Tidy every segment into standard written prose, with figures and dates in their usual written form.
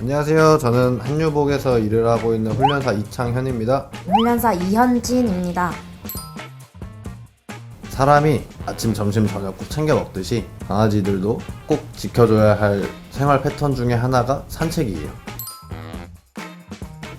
안녕하세요. 저는 한유복에서 일을 하고 있는 훈련사 이창현입니다. 훈련사 이현진입니다. 사람이 아침, 점심, 저녁 꼭 챙겨 먹듯이 강아지들도 꼭 지켜줘야 할 생활 패턴 중에 하나가 산책이에요.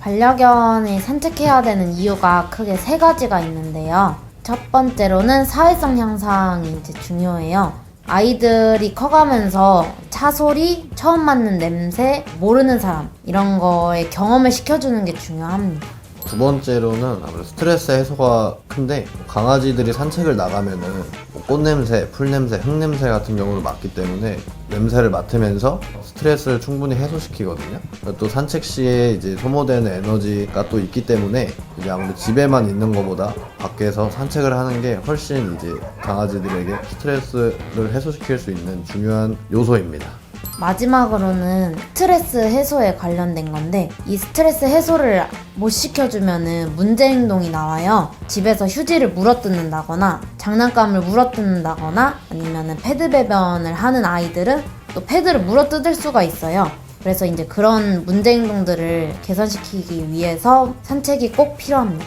반려견이 산책해야 되는 이유가 크게 세 가지가 있는데요. 첫 번째로는 사회성 향상이 이제 중요해요. 아이들이 커가면서 차 소리, 처음 맡는 냄새, 모르는 사람 이런 거에 경험을 시켜주는 게 중요합니다. 두 번째로는 아무래도 스트레스 해소가 큰데 강아지들이 산책을 나가면은 꽃냄새, 풀냄새, 흙냄새 같은 경우를 맡기 때문에 냄새를 맡으면서 스트레스를 충분히 해소시키거든요. 또 산책 시에 이제 소모되는 에너지가 또 있기 때문에 이제 아무래도 집에만 있는 것보다 밖에서 산책을 하는 게 훨씬 이제 강아지들에게 스트레스를 해소시킬 수 있는 중요한 요소입니다. 마지막으로는 스트레스 해소에 관련된 건데, 이 스트레스 해소를 못 시켜주면은 문제 행동이 나와요. 집에서 휴지를 물어뜯는다거나 장난감을 물어뜯는다거나 아니면은 패드 배변을 하는 아이들은 또 패드를 물어뜯을 수가 있어요. 그래서 이제 그런 문제 행동들을 개선시키기 위해서 산책이 꼭 필요합니다.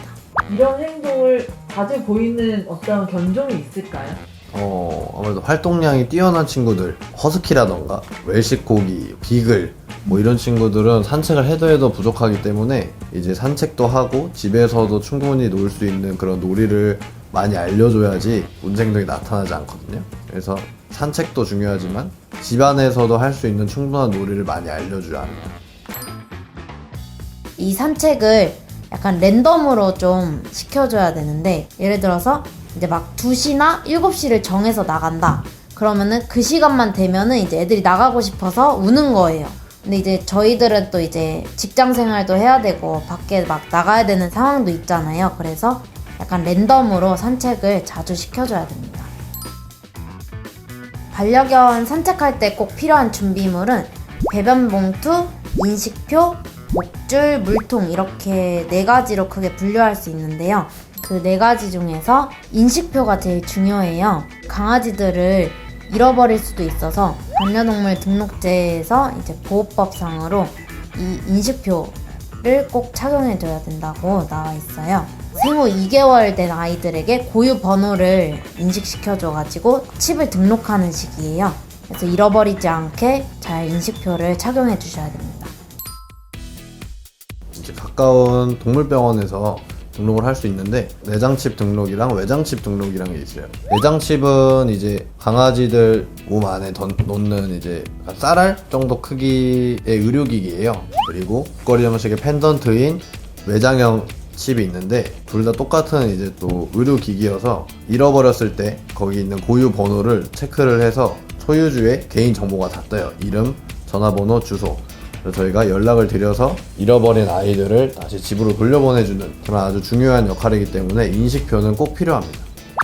이런 행동을 자주 보이는 어떤 견종이 있을까요? 아무래도 활동량이 뛰어난 친구들, 허스키라던가 웰시코기, 비글 뭐 이런 친구들은 산책을 해도 부족하기 때문에 이제 산책도 하고 집에서도 충분히 놀 수 있는 그런 놀이를 많이 알려줘야지 문제 행동이 나타나지 않거든요. 그래서 산책도 중요하지만 집안에서도 할 수 있는 충분한 놀이를 많이 알려줘야 합니다. 이 산책을 약간 랜덤으로 좀 시켜줘야 되는데, 예를 들어서 이제 막 2시나 7시를 정해서 나간다. 그러면은 그 시간만 되면은 이제 애들이 나가고 싶어서 우는 거예요. 근데 이제 저희들은 또 이제 직장 생활도 해야 되고 밖에 막 나가야 되는 상황도 있잖아요. 그래서 약간 랜덤으로 산책을 자주 시켜줘야 됩니다. 반려견 산책할 때 꼭 필요한 준비물은 배변 봉투, 인식표, 목줄, 물통 이렇게 4가지로 크게 분류할 수 있는데요. 그 4가지 중에서 인식표가 제일 중요해요. 강아지들을 잃어버릴 수도 있어서 반려동물 등록제에서 이제 보호법상으로 이 인식표를 꼭 착용해줘야 된다고 나와 있어요. 생후 2개월 된 아이들에게 고유 번호를 인식시켜줘가지고 칩을 등록하는 시기예요. 그래서 잃어버리지 않게 잘 인식표를 착용해 주셔야 됩니다. 이제 가까운 동물병원에서 등록을 할 수 있는데 내장칩 등록이랑 외장칩 등록이란 게 있어요. 내장칩은 이제 강아지들 몸 안에 놓는 이제 쌀알 정도 크기의 의료기기예요. 그리고 목걸이 형식의 펜던트인 외장형 칩이 있는데 둘 다 똑같은 이제 또 의료기기여서 잃어버렸을 때 거기 있는 고유 번호를 체크를 해서 소유주의 개인 정보가 다 떠요. 이름, 전화번호, 주소. 저희가 연락을 드려서 잃어버린 아이들을 다시 집으로 돌려보내주는 그런 아주 중요한 역할이기 때문에 인식표는 꼭 필요합니다.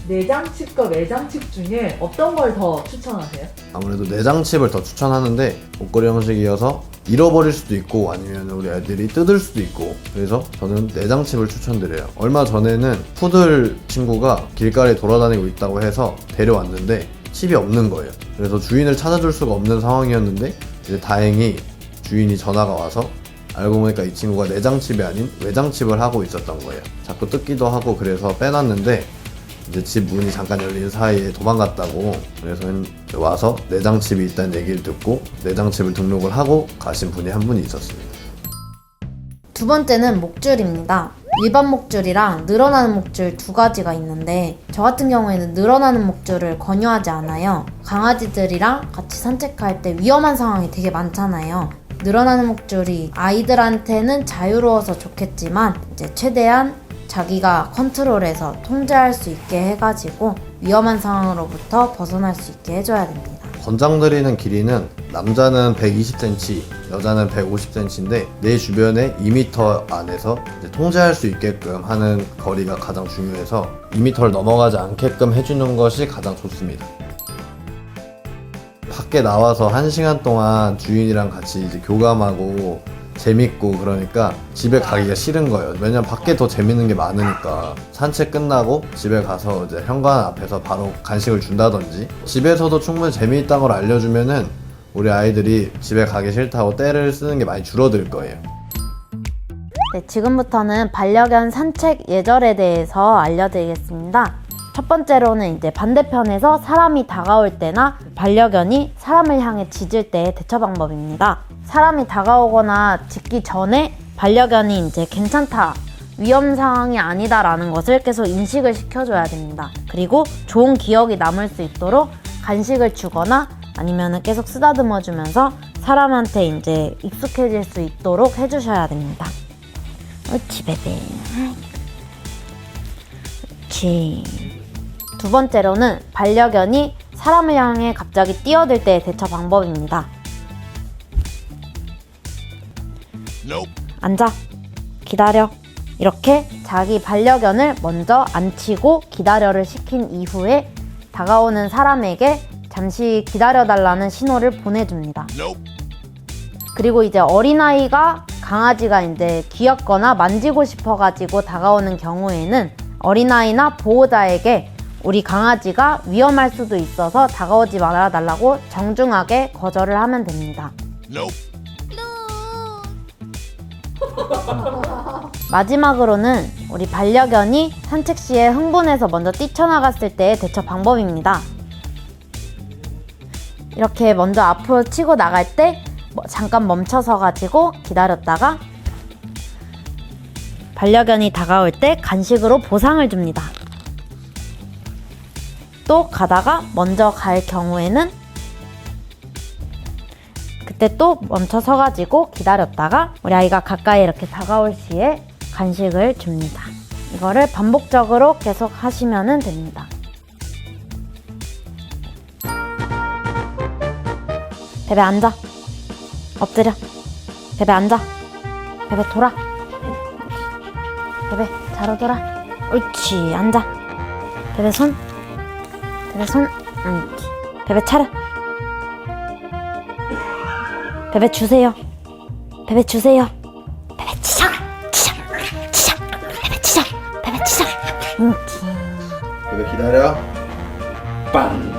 내장칩과 외장칩 중에 어떤 걸 더 추천하세요? 아무래도 내장칩을 더 추천하는데 목걸이 형식이어서 잃어버릴 수도 있고 아니면 우리 애들이 뜯을 수도 있고, 그래서 저는 내장칩을 추천드려요. 얼마 전에는 푸들 친구가 길가에 돌아다니고 있다고 해서 데려왔는데 칩이 없는 거예요. 그래서 주인을 찾아줄 수가 없는 상황이었는데 이제 다행히 주인이 전화가 와서 알고 보니까 이 친구가 내장칩이 아닌 외장칩을 하고 있었던 거예요. 자꾸 뜯기도 하고 그래서 빼놨는데 이제 집 문이 잠깐 열린 사이에 도망갔다고, 그래서 와서 내장칩이 있다는 얘기를 듣고 내장칩을 등록을 하고 가신 분이 한 분이 있었습니다. 두 번째는 목줄입니다. 일반 목줄이랑 늘어나는 목줄 2가지가 있는데, 저 같은 경우에는 늘어나는 목줄을 권유하지 않아요. 강아지들이랑 같이 산책할 때 위험한 상황이 되게 많잖아요. 늘어나는 목줄이 아이들한테는 자유로워서 좋겠지만 이제 최대한 자기가 컨트롤해서 통제할 수 있게 해가지고 위험한 상황으로부터 벗어날 수 있게 해줘야 됩니다. 권장드리는 길이는 남자는 120cm, 여자는 150cm인데 내 주변에 2m 안에서 이제 통제할 수 있게끔 하는 거리가 가장 중요해서 2m를 넘어가지 않게끔 해주는 것이 가장 좋습니다. 밖에 나와서 1시간 동안 주인이랑 같이 이제 교감하고 재밌고 그러니까 집에 가기가 싫은 거예요. 왜냐면 밖에 더 재밌는 게 많으니까. 산책 끝나고 집에 가서 이제 현관 앞에서 바로 간식을 준다든지, 집에서도 충분히 재미있다는 걸 알려주면은 우리 아이들이 집에 가기 싫다고 떼를 쓰는 게 많이 줄어들 거예요. 네, 지금부터는 반려견 산책 예절에 대해서 알려드리겠습니다. 첫 번째로는 이제 반대편에서 사람이 다가올 때나 반려견이 사람을 향해 짖을 때의 대처 방법입니다. 사람이 다가오거나 짖기 전에 반려견이 이제 괜찮다, 위험 상황이 아니다라는 것을 계속 인식을 시켜줘야 됩니다. 그리고 좋은 기억이 남을 수 있도록 간식을 주거나 아니면 계속 쓰다듬어 주면서 사람한테 이제 익숙해질 수 있도록 해주셔야 됩니다. 옳지 베베. 옳지. 두 번째로는 반려견이 사람을 향해 갑자기 뛰어들 때의 대처 방법입니다. 앉아. 기다려. 이렇게 자기 반려견을 먼저 앉히고 기다려를 시킨 이후에 다가오는 사람에게 잠시 기다려달라는 신호를 보내줍니다. 그리고 이제 어린아이가 강아지가 이제 귀엽거나 만지고 싶어가지고 다가오는 경우에는 어린아이나 보호자에게 우리 강아지가 위험할 수도 있어서 다가오지 말아달라고 정중하게 거절을 하면 됩니다. 마지막으로는 우리 반려견이 산책 시에 흥분해서 먼저 뛰쳐나갔을 때의 대처 방법입니다. 이렇게 먼저 앞으로 치고 나갈 때 잠깐 멈춰서 가지고 기다렸다가 반려견이 다가올 때 간식으로 보상을 줍니다. 또 가다가 먼저 갈 경우에는 그때 또 멈춰서 가지고 기다렸다가 우리 아이가 가까이 이렇게 다가올 시에 간식을 줍니다. 이거를 반복적으로 계속 하시면 됩니다. 베베 앉아. 엎드려. 베베 앉아. 베베 돌아. 베베 자로 돌아. 옳지. 앉아. 베베 손. 베베 손. 옳지. 베베 차려. 베베 주세요. 베베 주세요. 베베 치자. 치자. 치자. 베베 치자. 베베 치자. 옳지. 베베 기다려. 빵.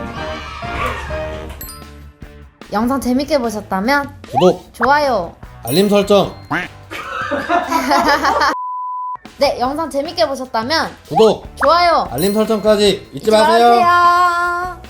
영상 재밌게 보셨다면 구독, 좋아요. 알림 설정. 네, 영상 재밌게 보셨다면 구독, 좋아요. 알림 설정까지 잊지 잊지 마세요. 마세요.